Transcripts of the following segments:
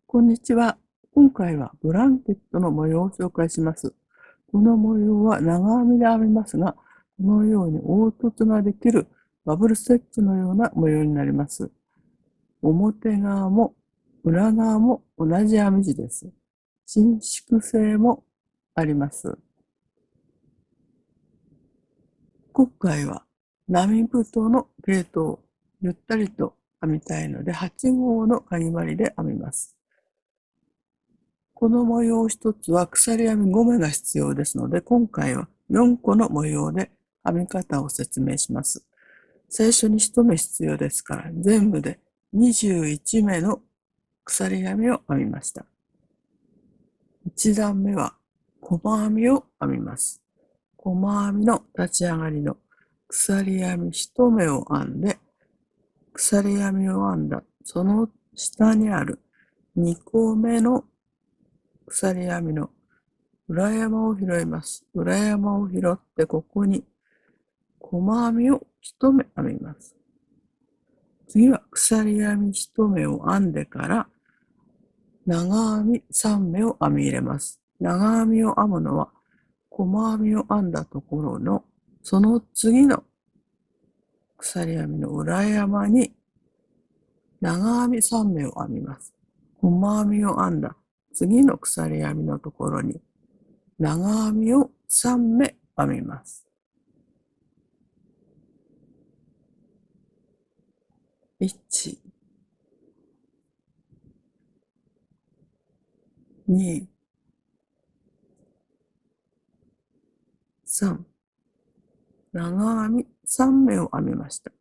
こんにちは。今回はブランケットの模様を紹介します。この模様は長編みで編みますが、このように凹凸ができるバブルステッチのような模様になります。表側も裏側も同じ編み地です。伸縮性もあります。今回は波太の毛糸をゆったりと編みたいので8号のかぎ針で編みます。この模様一つは鎖編み5目が必要ですので、今回は4個の模様で編み方を説明します。最初に1目必要ですから、全部で21目の鎖編みを編みました。1段目は細編みを編みます。細編みの立ち上がりの鎖編み1目を編んで、鎖編みを編んだその下にある2個目の鎖編みの裏山を拾います。裏山を拾ってここに細編みを1目編みます。次は鎖編み1目を編んでから長編み3目を編み入れます。長編みを編むのは細編みを編んだところのその次の鎖編みの裏山に長編み3目を編みます。細編みを編んだ次の鎖編みのところに長編みを3目編みます。1、2、3、長編み3目を編みました。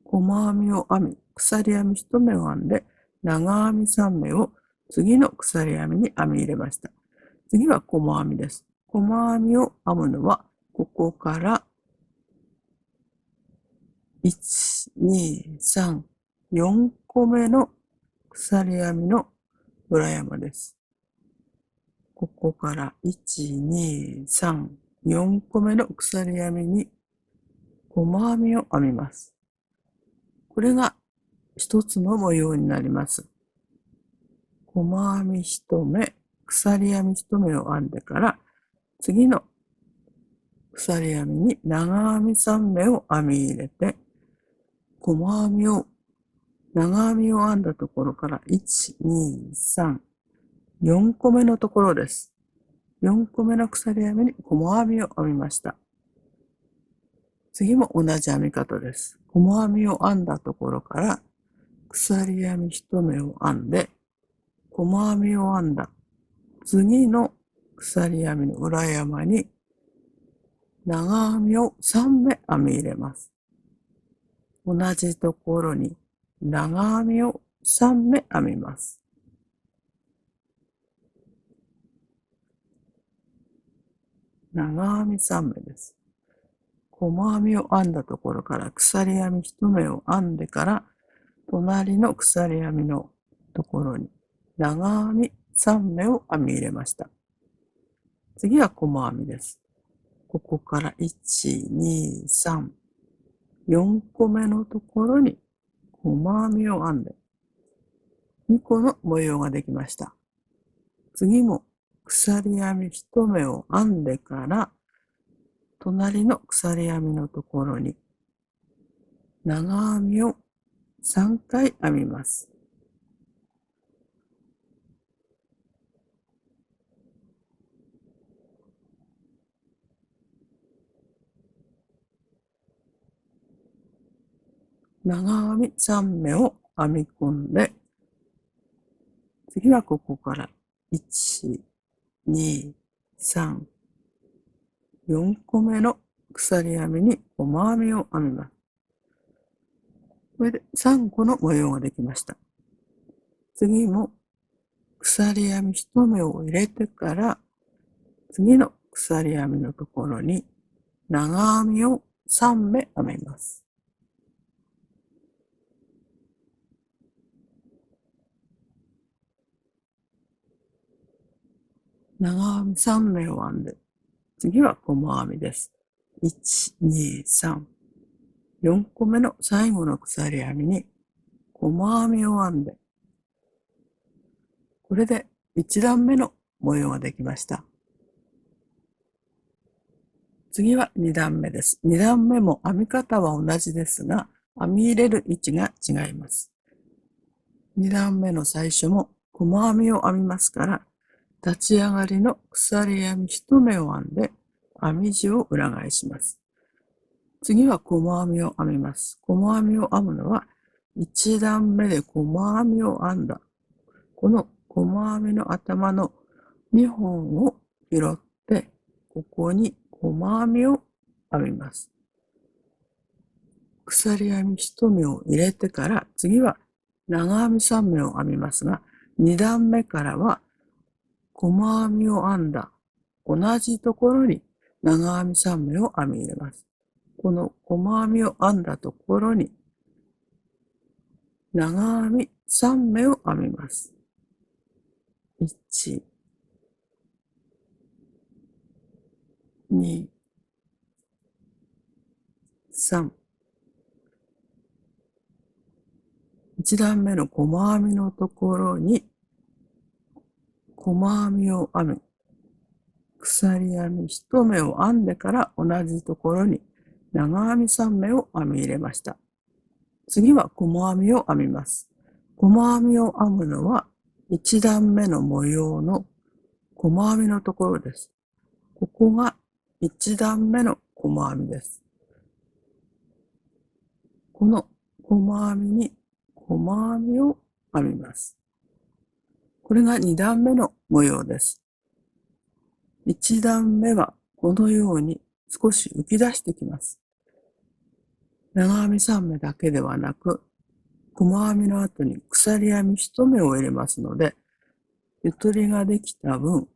細編みを編み、鎖編み1目を編んで、長編み3目を次の鎖編みに編み入れました。次は細編みです。細編みを編むのは、ここから1、2、3、4個目の鎖編みの裏山です。ここから1、2、3、4個目の鎖編みに細編みを編みます。これが一つの模様になります。細編み1目、鎖編み1目を編んでから、次の鎖編みに長編み3目を編み入れて、細編みを、長編みを編んだところから1、2、3、4個目のところです。4個目の鎖編みに細編みを編みました。次も同じ編み方です。細編みを編んだところから鎖編み1目を編んで、細編みを編んだ次の鎖編みの裏山に長編みを3目編み入れます。同じところに長編みを3目編みます。長編み3目です。細編みを編んだところから鎖編み1目を編んでから隣の鎖編みのところに長編み3目を編み入れました。次は細編みです。ここから1、2、3、4個目のところに細編みを編んで2個の模様ができました。次も鎖編み1目を編んでから隣の鎖編みのところに長編みを3回編みます。長編み3目を編み込んで、次はここから1、2、3、4個目の鎖編みに細編みを編みます。これで3個の模様ができました。次も鎖編み1目を入れてから、次の鎖編みのところに長編みを3目編みます。長編み3目を編んで、次は細編みです。1、2、3、4個目の最後の鎖編みに細編みを編んで、これで1段目の模様ができました。次は2段目です。2段目も編み方は同じですが、編み入れる位置が違います。2段目の最初も細編みを編みますから、立ち上がりの鎖編み1目を編んで、編み地を裏返します。次は細編みを編みます。細編みを編むのは、1段目で細編みを編んだ。この細編みの頭の2本を拾って、ここに細編みを編みます。鎖編み1目を入れてから、次は長編み3目を編みますが、2段目からは細編みを編んだ同じところに長編み3目を編み入れます。この細編みを編んだところに長編み3目を編みます。1、2、3。1段目の細編みのところに細編みを編み、鎖編み1目を編んでから同じところに長編み3目を編み入れました。次は細編みを編みます。細編みを編むのは1段目の模様の細編みのところです。ここが1段目の細編みです。この細編みに細編みを編みます。これが2段目の模様です。1段目はこのように少し浮き出してきます。長編み3目だけではなく、細編みの後に鎖編み1目を入れますので、ゆとりができた分、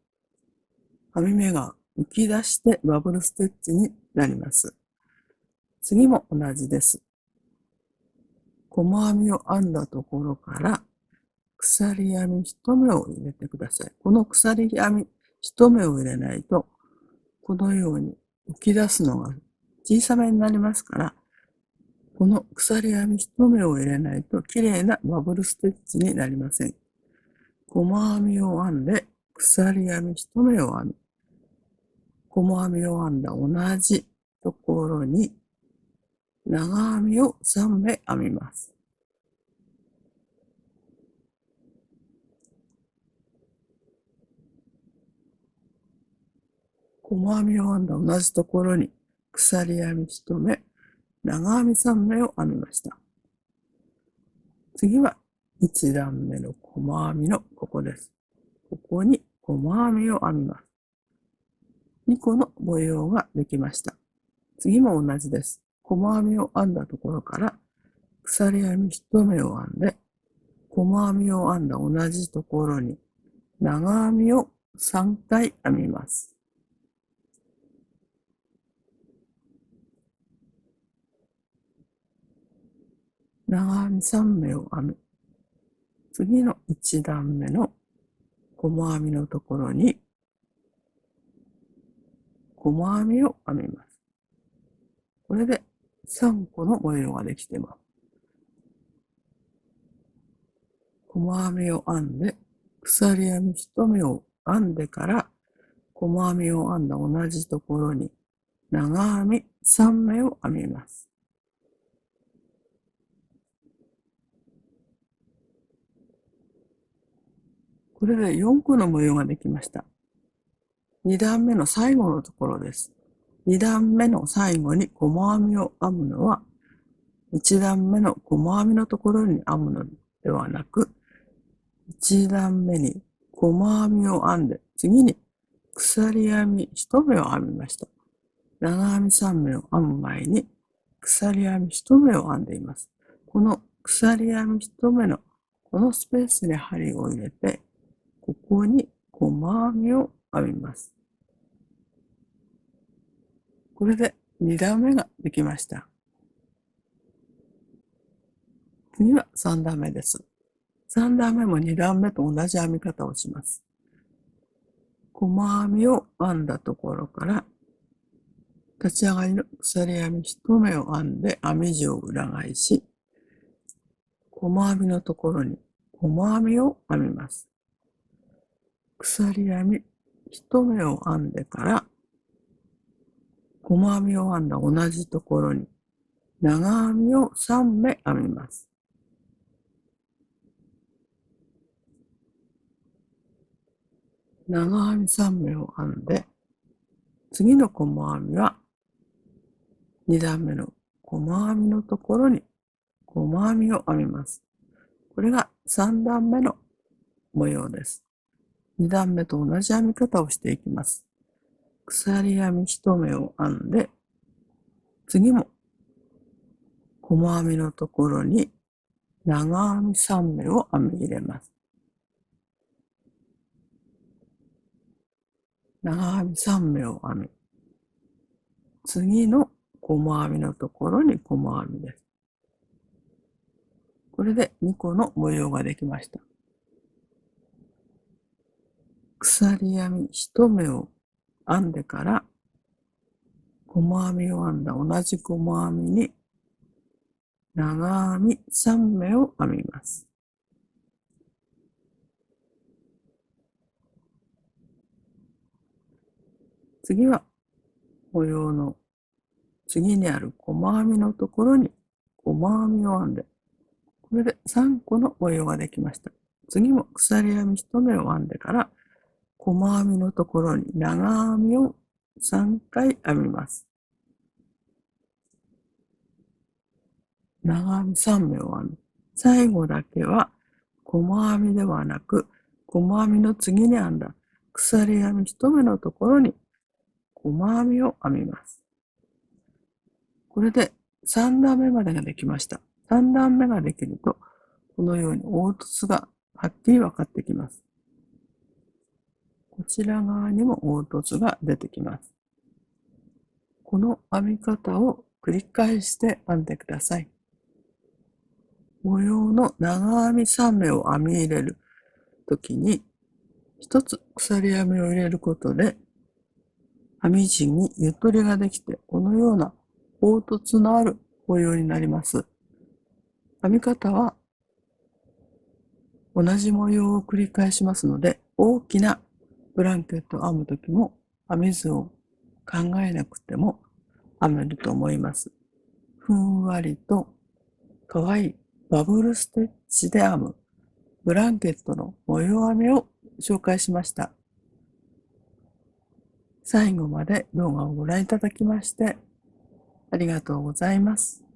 編み目が浮き出してバブルステッチになります。次も同じです。細編みを編んだところから鎖編み1目を入れてください。この鎖編み1目を入れないと、このように浮き出すのが小さめになりますから、この鎖編み1目を入れないと綺麗なバブルステッチになりません。細編みを編んで鎖編み1目を編み、細編みを編んだ同じところに長編みを3目編みます。細編みを編んだ同じところに鎖編み1目、長編み3目を編みました。次は1段目の細編みのここです。ここに細編みを編みます。2個の模様ができました。次も同じです。細編みを編んだところから鎖編み1目を編んで、細編みを編んだ同じところに長編みを3回編みます。長編み3目を編み、次の1段目の細編みのところに細編みを編みます。これで3個の模様ができています。細編みを編んで、鎖編み1目を編んでから、細編みを編んだ同じところに長編み3目を編みます。これで4個の模様ができました。2段目の最後のところです。2段目の最後に細編みを編むのは、1段目の細編みのところに編むのではなく、1段目に細編みを編んで、次に鎖編み1目を編みました。長編み3目を編む前に鎖編み1目を編んでいます。この鎖編み1目のこのスペースに針を入れて、ここに細編みを編みます。これで2段目ができました。次は3段目です。3段目も2段目と同じ編み方をします。細編みを編んだところから、立ち上がりの鎖編み1目を編んで編み地を裏返し、細編みのところに細編みを編みます。鎖編み1目を編んでから細編みを編んだ同じところに長編みを3目編みます。長編み3目を編んで、次の細編みは2段目の細編みのところに細編みを編みます。これが3段目の模様です。2段目と同じ編み方をしていきます。鎖編み1目を編んで、次も細編みのところに長編み3目を編み入れます。長編み3目を編み、次の細編みのところに細編みです。これで2個の模様ができました。鎖編み1目を編んでから、細編みを編んだ同じ細編みに長編み3目を編みます。次は模様の次にある細編みのところに細編みを編んで、これで3個の模様ができました。次も鎖編み1目を編んでから、細編みのところに長編みを3回編みます。長編み3目を編み、最後だけは細編みではなく、細編みの次に編んだ鎖編み1目のところに細編みを編みます。これで3段目までができました。3段目ができると、このように凹凸がはっきり分かってきます。こちら側にも凹凸が出てきます。この編み方を繰り返して編んでください。模様の長編み3目を編み入れるときに、一つ鎖編みを入れることで、編み地にゆとりができて、このような凹凸のある模様になります。編み方は同じ模様を繰り返しますので、大きなブランケットを編むときも編み図を考えなくても編めると思います。ふんわりと可愛いバブルステッチで編むブランケットの模様編みを紹介しました。最後まで動画をご覧いただきましてありがとうございます。